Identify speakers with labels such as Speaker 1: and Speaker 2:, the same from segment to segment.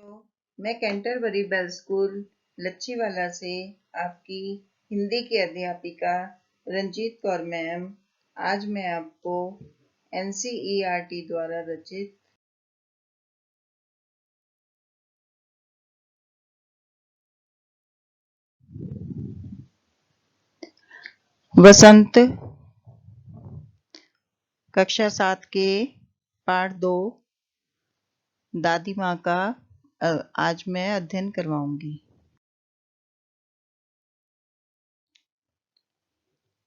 Speaker 1: तो मैं Canterbury bell school Lachhiwala से आपकी हिंदी की अध्यापिका रंजीत कौर मैम। आज मैं आपको एनसीईआरटी द्वारा रचित वसंत कक्षा 7 के पाठ 2 दादी माँ का आज मैं अध्ययन करवाऊंगी।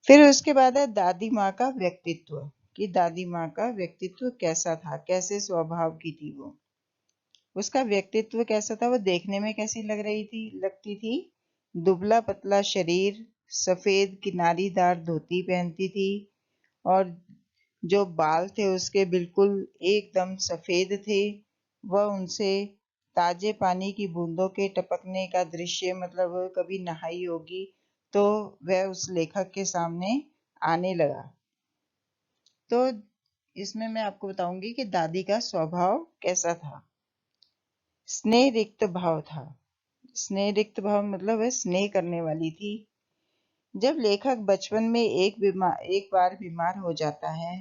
Speaker 1: फिर उसके बाद है दादी माँ का व्यक्तित्व, कि दादी माँ का व्यक्तित्व कैसा था, कैसे स्वभाव की थी वो। उसका व्यक्तित्व कैसा था, वो देखने में कैसी लगती थी। दुबला पतला शरीर, सफेद किनारीदार धोती पहनती थी और जो बाल थे उसके बिल्कुल एकदम सफेद थे। वह उनसे ताजे पानी की बूंदों के टपकने का दृश्य, मतलब वह कभी नहाई होगी तो वह उस लेखक के सामने आने लगा। तो इसमें मैं आपको बताऊंगी कि दादी का स्वभाव कैसा था। स्नेह रिक्त भाव था। स्नेह रिक्त भाव मतलब वह स्नेह करने वाली थी। जब लेखक बचपन में एक बार बीमार हो जाता है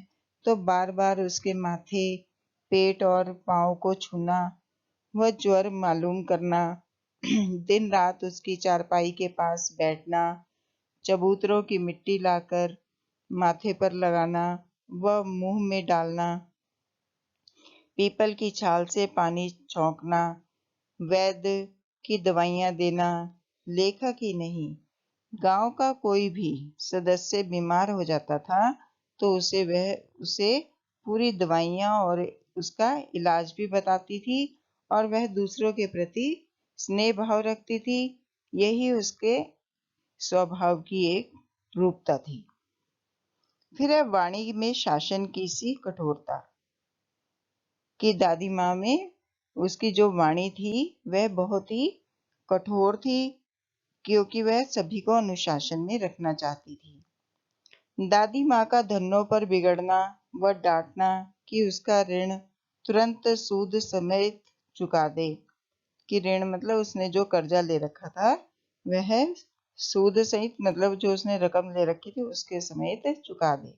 Speaker 1: तो बार बार उसके माथे, पेट और पाँव को छूना, वह ज्वर मालूम करना, दिन रात उसकी चारपाई के पास बैठना, चबूतरों की मिट्टी लाकर माथे पर लगाना व मुंह में डालना, पीपल की छाल से पानी छौंकना, वैद्य की दवाइयां देना, लेखक ही नहीं गांव का कोई भी सदस्य बीमार हो जाता था तो उसे पूरी दवाइयां और उसका इलाज भी बताती थी और वह दूसरों के प्रति स्नेह भाव रखती थी। यही उसके स्वभाव की एक रूपता थी। फिर है वाणी में शासन की सी कठोरता, कि दादी माँ में उसकी जो वाणी थी वह बहुत ही कठोर थी, क्योंकि वह सभी को अनुशासन में रखना चाहती थी। दादी माँ का धनों पर बिगड़ना व डांटना कि उसका ऋण तुरंत सूद समेत चुका दे, कि ऋण मतलब उसने जो कर्जा ले रखा था वह सूद सहित, मतलब जो उसने रकम ले रखी थी उसके समेत चुका दे।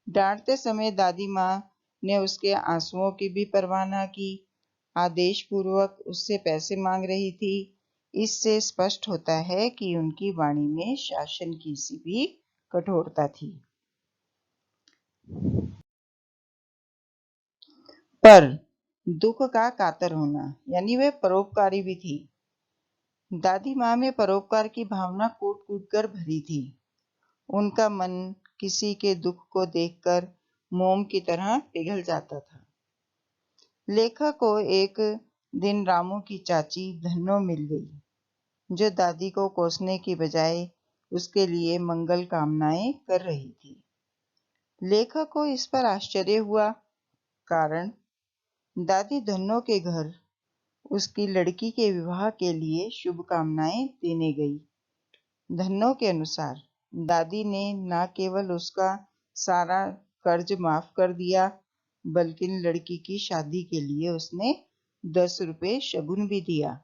Speaker 1: डांटते समय दादी माँ ने उसके आंसुओं की भी परवाह न की, आदेश पूर्वक उससे पैसे मांग रही थी। इससे स्पष्ट होता है कि उनकी वाणी में शासन की सी भी कठोरता थी। पर दुख का कातर होना, यानी वे परोपकारी भी थी। दादी माँ में परोपकार की भावना कूट कूट कर भरी थी। उनका मन किसी के दुख को देखकर मोम की तरह पिघल जाता था। लेखक को एक दिन रामू की चाची धन्नो मिल गई, जो दादी को कोसने की बजाय उसके लिए मंगल कामनाएं कर रही थी। लेखक को इस पर आश्चर्य हुआ, कारण दादी धन्नो के घर उसकी लड़की के विवाह के लिए शुभकामनाएं देने गई। धन्नो के अनुसार दादी ने न केवल उसका सारा कर्ज माफ कर दिया, बल्कि लड़की की शादी के लिए उसने 10 रुपए शगुन भी दिया।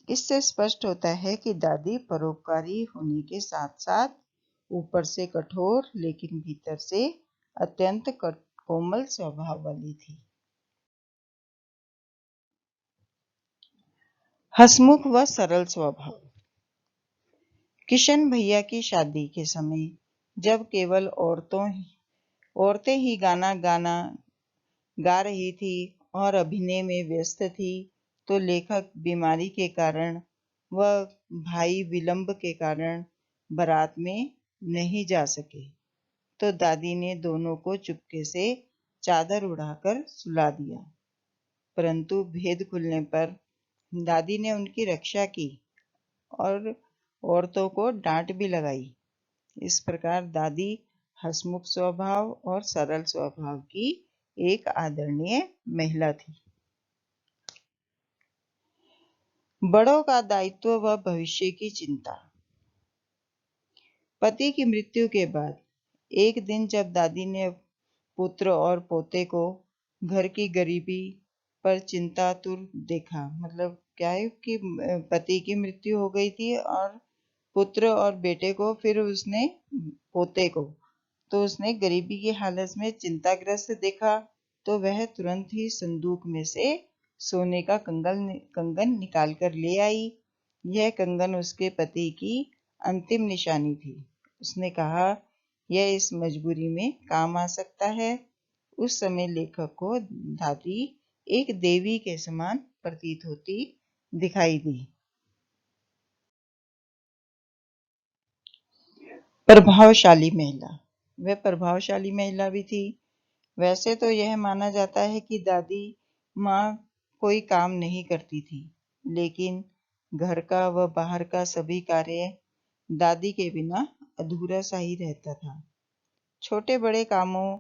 Speaker 1: इससे स्पष्ट होता है कि दादी परोपकारी होने के साथ साथ ऊपर से कठोर लेकिन भीतर से अत्यंत कोमल स्वभाव वाली थी। हसमुख व सरल स्वभाव। किशन भैया की शादी के समय जब केवल औरतें ही गाना गा रही थी और अभिनय में व्यस्त थी, तो लेखक बीमारी के कारण व भाई विलंब के कारण बारात में नहीं जा सके, तो दादी ने दोनों को चुपके से चादर उड़ाकर सुला दिया। परंतु भेद खुलने पर दादी ने उनकी रक्षा की और औरतों को डांट भी लगाई। इस प्रकार दादी हसमुख स्वभाव और सरल स्वभाव की एक आदरणीय महिला थी। बड़ों का दायित्व व भविष्य की चिंता। पति की मृत्यु के बाद एक दिन जब दादी ने पुत्र और पोते को घर की गरीबी पर चिंतातुर देखा। मतलब क्या है कि पति की मृत्यु हो गई थी और पुत्र और बेटे को, फिर उसने पोते को, तो उसने गरीबी की हालत में चिंताग्रस्त देखा, तो वह तुरंत ही संदूक में से सोने का कंगन निकाल कर ले आई। यह कंगन उसके पति की अंतिम निशानी थी। उसने कहा, यह इस मजबूरी में काम आ सकता है। उस समय लेखक को धात्री एक देवी के समान प्रतीत होती दिखाई दी। प्रभावशाली महिला। वह प्रभावशाली महिला भी थी। वैसे तो यह माना जाता है कि दादी माँ कोई काम नहीं करती थी, लेकिन घर का व बाहर का सभी कार्य दादी के बिना अधूरा सा ही रहता था। छोटे बड़े कामों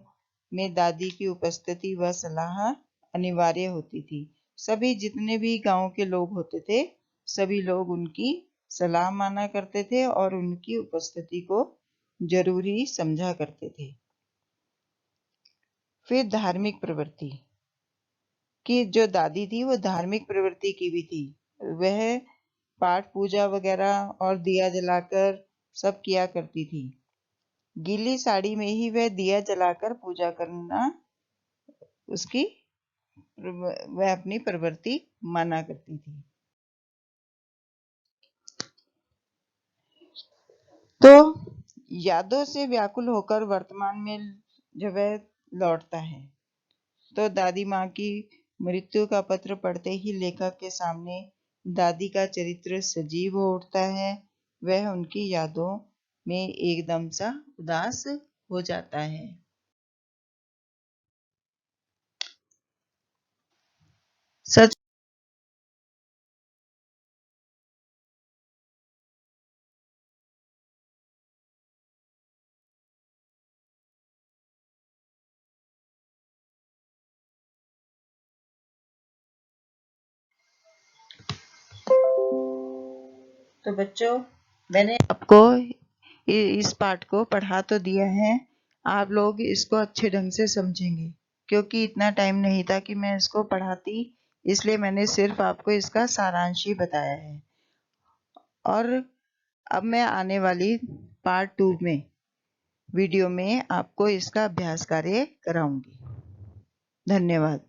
Speaker 1: में दादी की उपस्थिति व सलाह अनिवार्य होती थी। सभी जितने भी गांव के लोग होते थे, सभी लोग उनकी सलाह माना करते थे और उनकी उपस्थिति को जरूरी समझा करते थे। फिर धार्मिक प्रवृत्ति की जो दादी थी, वो धार्मिक प्रवृत्ति की भी थी। वह पाठ पूजा वगैरह और दिया जलाकर सब किया करती थी। गीली साड़ी में ही वह दिया जलाकर पूजा करना उसकी वह अपनी प्रवृत्ति माना करती थी। तो यादों से व्याकुल होकर वर्तमान में जब वह लौटता है, तो दादी माँ की मृत्यु का पत्र पढ़ते ही लेखक के सामने दादी का चरित्र सजीव हो उठता है। वह उनकी यादों में एकदम सा उदास हो जाता है। सच। तो बच्चों, मैंने आपको इस पाठ को पढ़ा तो दिया है। आप लोग इसको अच्छे ढंग से समझेंगे, क्योंकि इतना टाइम नहीं था कि मैं इसको पढ़ाती, इसलिए मैंने सिर्फ आपको इसका सारांश ही बताया है। और अब मैं आने वाली पार्ट 2 में वीडियो में आपको इसका अभ्यास कार्य कराऊंगी। धन्यवाद।